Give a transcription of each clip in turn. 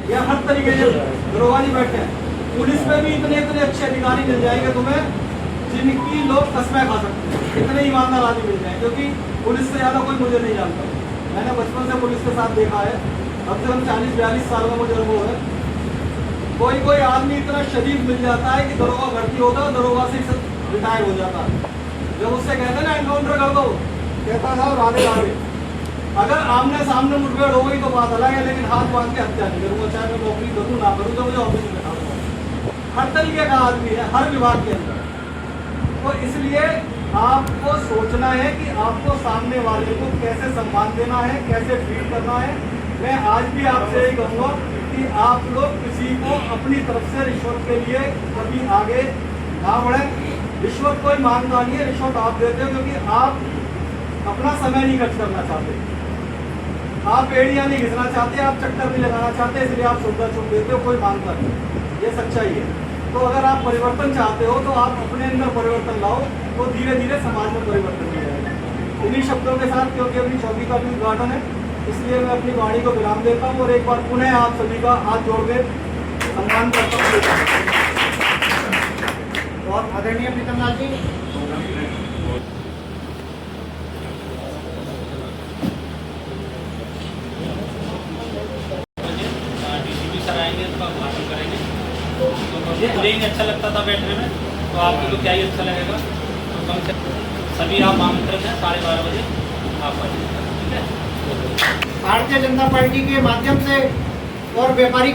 या हर तरीके से दरोगा जी बैठे हैं। पुलिस में भी इतने इतने अच्छे अधिकारी मिल जाएंगे तुम्हें जिनकी लोग तस्मै खा सकते हैं, इतने ईमानदार आदमी मिल जाएंगे, क्योंकि पुलिस से ज़्यादा कोई मुझे नहीं जानता। मैंने बचपन से पुलिस के साथ देखा है, अब से हम 40-42 साल का मुझे अनुभव है। कोई आदमी इतना शरीफ मिल जाता है कि दरोगा भर्ती होता है, दरोगा से रिटायर हो जाता है। जब उससे कहते ना एनकाउंटर कर दो, कहता था राधे राधे। अगर आमने सामने मुठभेड़ हो गई तो बात अलग है, लेकिन हाथ बांध के हत्या नहीं करूँगा, चाहे मैं नौकरी करूँ ना करूँ, तो मुझे ऑफिस में बैठा दूँगा। हर तरीके का आदमी है हर विभाग के अंदर। तो इसलिए आपको सोचना है कि आपको सामने वाले को कैसे सम्मान देना है, कैसे ट्रीट करना है। मैं आज भी आपसे यही कहूँगा कि आप लोग किसी को अपनी तरफ से रिश्वत के लिए कभी आगे ना बढ़ें। रिश्वत कोई मांगता नहीं है, रिश्वत आप देते हो क्योंकि आप अपना समय नहीं खर्च करना चाहते, आप एड़ियाँ नहीं घिसना चाहते, आप चक्कर नहीं लगाना चाहते, इसलिए आप सौदा छूट देते हो, कोई मांगता नहीं। ये सच्चाई है। तो अगर आप परिवर्तन चाहते हो तो आप अपने अंदर परिवर्तन लाओ, तो धीरे धीरे समाज में परिवर्तन हो जाएगा। इन्हीं शब्दों के साथ, क्योंकि अपनी चौकी का भी उद्घाटन है, इसलिए मैं अपनी वाणी को विराम देता हूँ और एक बार पुनः आप सभी का हाथ जोड़ के सम्मान करता हूँ। बहुत आदरणीय प्रीतम लाल जी, मुझे अच्छा लगता था बैठने में, तो आपको तो क्या ही अच्छा लगेगा। तो कम से सभी आप आमंत्रित हैं, 12:30 बजे आप आइए, ठीक है। भारतीय जनता पार्टी के माध्यम से और व्यापारी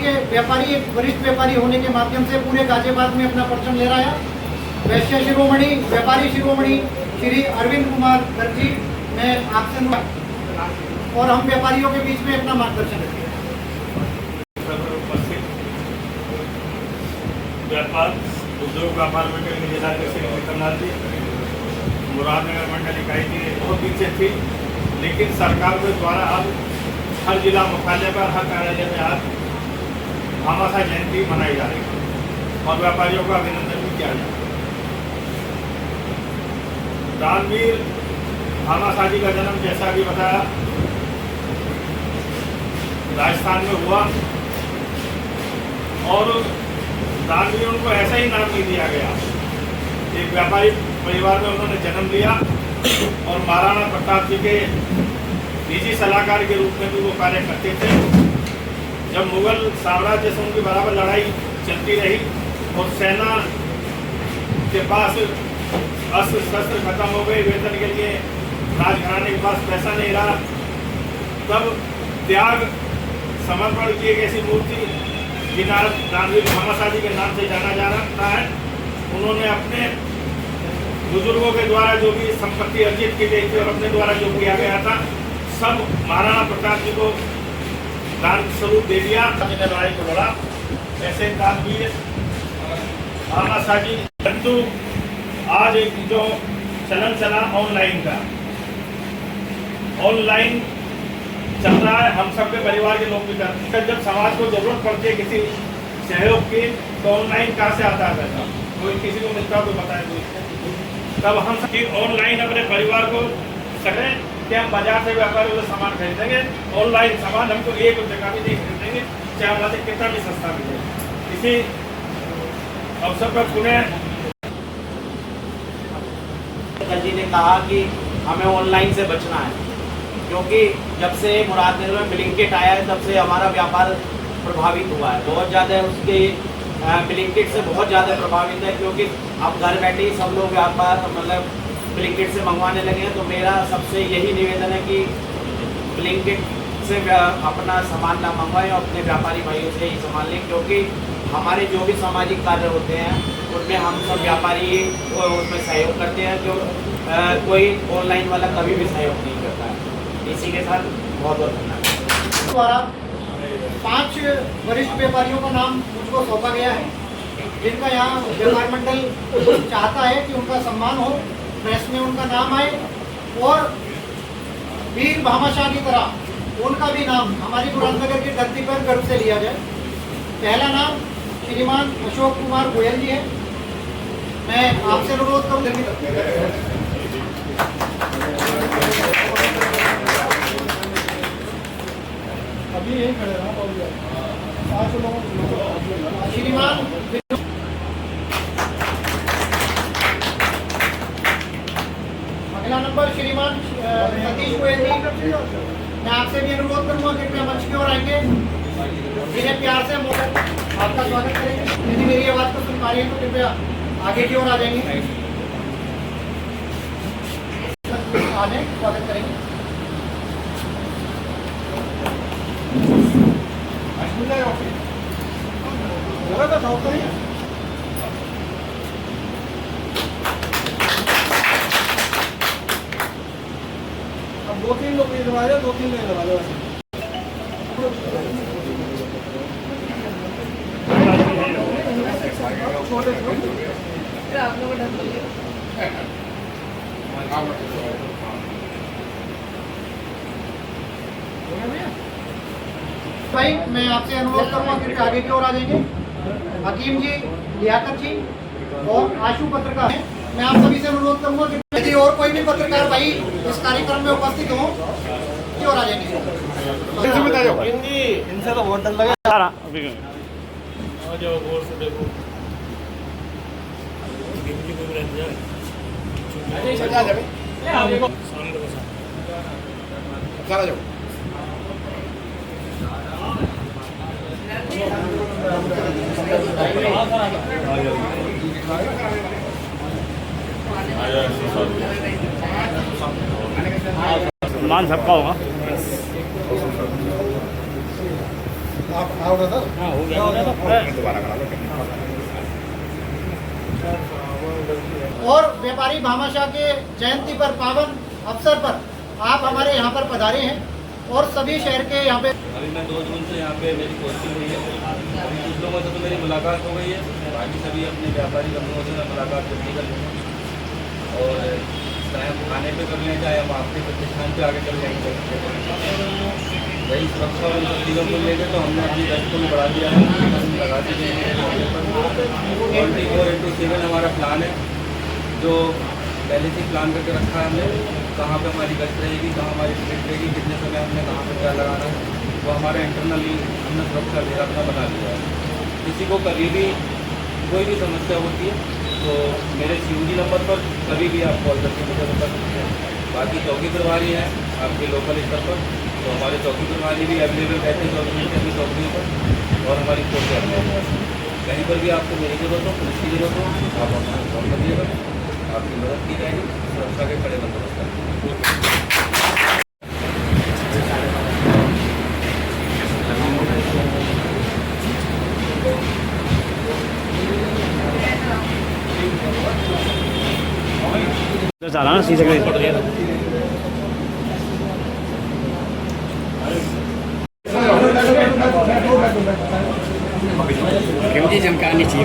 एक वरिष्ठ व्यापारी होने के माध्यम से पूरे गाजियाबाद में अपना परचम ले रहा है। वैश्य शिरोमणि, व्यापारी शिरोमणि श्री अरविंद कुमार गर्ग जी, मैं आपसे और हम व्यापारियों के बीच में अपना मार्गदर्शन रखेंगे। व्यापार उद्योग व्यापार मंडल जिलाध्यक्ष प्रीतम लाल जी, मुरादनगर मंडल इकाई की बहुत पीछे थी, लेकिन सरकार के द्वारा अब हर जिला मुख्यालय पर, हर कार्यालय में आज भामाशाह जयंती मनाई जा रही है और व्यापारियों का अभिनंदन भी किया जा रहा है। दानवीर भामाशाह जी का जन्म, जैसा भी बताया, राजस्थान में हुआ और दानवीर उनको ऐसा ही नाम नहीं दिया गया। एक व्यापारी परिवार में उन्होंने जन्म लिया और महाराणा प्रताप जी के निजी सलाहकार के रूप में भी वो कार्य करते थे। जब मुगल साम्राज्य से उनकी बराबर लड़ाई चलती रही और सेना के पास अस्त्र शस्त्र खत्म हो गए, वेतन के लिए राजघराने के पास पैसा नहीं रहा, तब त्याग समर्पण की एक ऐसी मूर्ति जिन्हें दानवीर भामाशाह जी के नाम से जाना जाता है, उन्होंने अपने बुजुर्गों के द्वारा जो भी संपत्ति अर्जित की गई थी और अपने द्वारा जो किया गया था, सब महाराणा प्रताप जी को दान स्वरूप दे दिया। लड़ाई को लड़ा, ऐसे दानवीर भामाशाह जी। परंतु आज एक जो चलन चला ऑनलाइन का, ऑनलाइन चल रहा है, हम सबके परिवार के लोग भी करते हैं। जब समाज को जरूरत पड़ती है किसी सहयोग की, तो ऑनलाइन कहाँ से आता है पैसा, कोई किसी को मिलता है तो बताए कोई। तब हम ऑनलाइन अपने परिवार को करें कि हम बाजार से व्यापारियों से सामान खरीदेंगे, ऑनलाइन सामान हमको एक जगह भी नहीं खरीदेंगे, चाहे हमारे कितना भी सस्ता मिले। इसी अवसर पर पुनः जी ने कहा कि हमें ऑनलाइन से बचना है, क्योंकि जब से मुरादनगर में ब्लिंकिट आया है तब से हमारा व्यापार प्रभावित हुआ है बहुत ज़्यादा। उसके ब्लिंकिट से बहुत ज़्यादा प्रभावित है, क्योंकि अब घर बैठे ही सब लोग व्यापार मतलब ब्लिंकिट से मंगवाने लगे हैं। तो मेरा सबसे यही निवेदन है कि ब्लिंकिट से अपना सामान ना मंगवाएं और अपने व्यापारी भाइयों से ही सामान लें, क्योंकि हमारे जो भी सामाजिक कार्य होते हैं उनमें हम सब व्यापारी उसमें सहयोग करते हैं, जो कोई ऑनलाइन वाला कभी भी सहयोग नहीं करता है। इसी के साथ बहुत बहुत धन्यवाद। द्वारा 5 वरिष्ठ व्यापारियों का नाम मुझको सौंपा गया है, जिनका यहाँ व्यापार मंडल चाहता है कि उनका सम्मान हो, प्रेस में उनका नाम आए और वीर भामाशाह की तरह उनका भी नाम हमारी मुरादनगर की धरती पर गर्व से लिया जाए। पहला नाम श्रीमान अशोक कुमार गोयल जी है, मैं आपसे अनुरोध करूँ अभी यही खड़े रहा बाबू जी। 5 लोगों श्रीमान अगला नंबर श्रीमान सतीश गोयल जी, मैं आपसे भी अनुरोध करूंगा कृपया मंच की ओर आएंगे, जिन्हें प्यार से आपका स्वागत करेंगे। यदि मेरी आवाज को सुन पा रही है तो कृपया आगे की ओर आ जाएंगे, आने स्वागत करेंगे। अब 2-3 लोग नहीं दबा रहे, 2-3 नहीं दबा रहे। भाई मैं आपसे अनुरोध करूंगा कि आगे की ओर आ जाएंगे। हकीम जी, लियाकत जी और आशु पत्रकार हैं। मैं आप सभी से अनुरोध करूंगा कि यदि और कोई भी पत्रकार भाई इस कार्यक्रम में उपस्थित हो की ओर आ जाएंगे। इनसे तो बहुत डर लगा। मान सबका होगा। आप आओगे तो हाँ हो गया। और व्यापारी भामाशाह के जयंती पर पावन अवसर पर आप हमारे यहाँ पर पधारे हैं और सभी शहर के यहाँ पे अभी मैं 2 जून से यहाँ पे मेरी पोस्टिंग हुई है। अभी कुछ लोगों से तो मेरी मुलाकात हो गई है, बाकी सभी अपने व्यापारी बंधुओं से मैं मुलाकात करनी कर लूँगा और चाहे हम खाने पे कर लें, चाहे हम आपके प्रतिष्ठान पे आगे कर लेंगे। वही सुरक्षा और इन सब चीज़ों को लेकर तो हमने अपनी गश्त को बढ़ा दिया है, लगा दी गई है। 24/7 हमारा प्लान है, जो पहले से प्लान करके रखा है हमने, कहाँ पे हमारी गश्त रहेगी, कहाँ हमारी टिकट रहेगी, कितने समय हमने कहाँ पे क्या लगाना है, वो हमारा इंटरनली हमने सुरक्षा घेरा अपना बना लिया है। किसी को कभी भी कोई भी समस्या होती है तो मेरे CUG नंबर पर कभी भी आप कॉल करके मुझे बता सकते हैं। बाकी चौकी प्रभारी हैं आपके लोकल स्तर पर, तो हमारे चौकी प्रभारी भी अवेलेबल रहते हैं 24 घंटे अपनी चौकियों पर, और हमारी कोर्ट अवेलेबल। कहीं पर भी आपको मेरी जरूरत हो, पुलिस की जरूरत हो, आप हमारे कॉल करिएगा, आपकी मदद की जाएगी, सुरक्षा के कड़े बंदोबस्त करेंगे। चला ना सीधे मुझे चमकानी चाहिए।